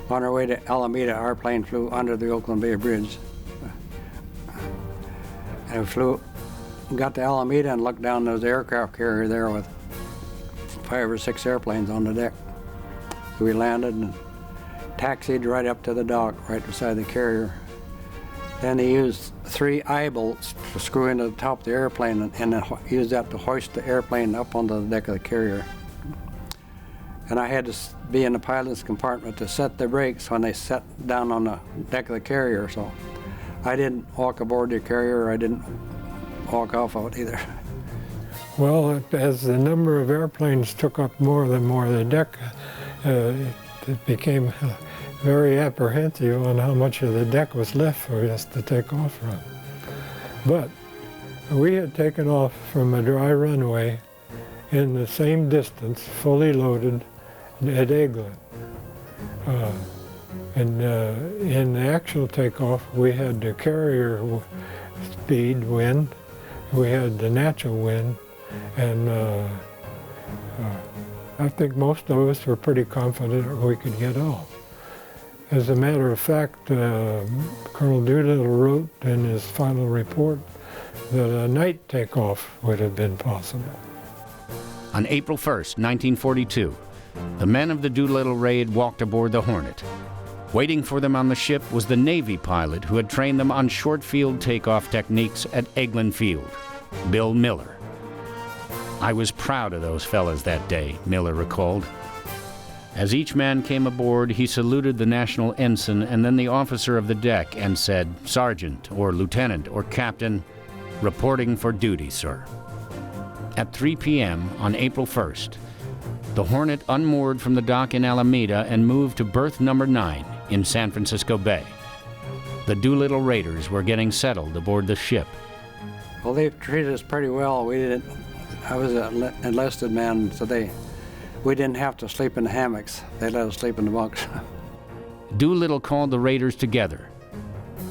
On our way to Alameda, our plane flew under the Oakland Bay Bridge. And we got to Alameda and looked down. There was an aircraft carrier there with 5 or 6 airplanes on the deck. So we landed and taxied right up to the dock, right beside the carrier. Then they used 3 eye bolts to screw into the top of the airplane and then used that to hoist the airplane up onto the deck of the carrier. And I had to be in the pilot's compartment to set the brakes when they set down on the deck of the carrier. So I didn't walk aboard the carrier. I didn't walk off of it either. Well, as the number of airplanes took up more and more of the deck, it became very apprehensive on how much of the deck was left for us to take off from. But we had taken off from a dry runway in the same distance, fully loaded, at Eglin. In the actual takeoff, we had the carrier speed wind, we had the natural wind, and I think most of us were pretty confident we could get off. As a matter of fact, Colonel Doolittle wrote in his final report that a night takeoff would have been possible. On April 1st, 1942, the men of the Doolittle Raid walked aboard the Hornet. Waiting for them on the ship was the Navy pilot who had trained them on short field takeoff techniques at Eglin Field, Bill Miller. I was proud of those fellas that day, Miller recalled. As each man came aboard, he saluted the national ensign and then the officer of the deck and said, "Sergeant or Lieutenant or Captain, reporting for duty, sir." At 3 p.m. on April 1st, the Hornet unmoored from the dock in Alameda and moved to berth number 9 in San Francisco Bay. The Doolittle Raiders were getting settled aboard the ship. Well, they treated us pretty well. I was an enlisted man, so we didn't have to sleep in the hammocks. They let us sleep in the bunks. Doolittle called the Raiders together.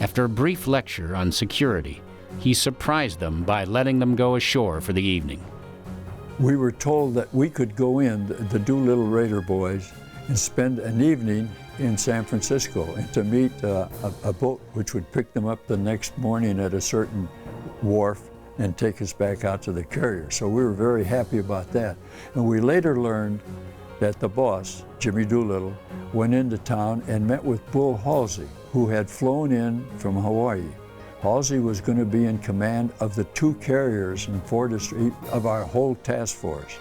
After a brief lecture on security, he surprised them by letting them go ashore for the evening. We were told that we could go in, the Doolittle Raider boys, and spend an evening in San Francisco and to meet a boat which would pick them up the next morning at a certain wharf and take us back out to the carrier. So we were very happy about that. And we later learned that the boss, Jimmy Doolittle, went into town and met with Bull Halsey, who had flown in from Hawaii. Halsey was going to be in command of the 2 carriers and 4 of our whole task force.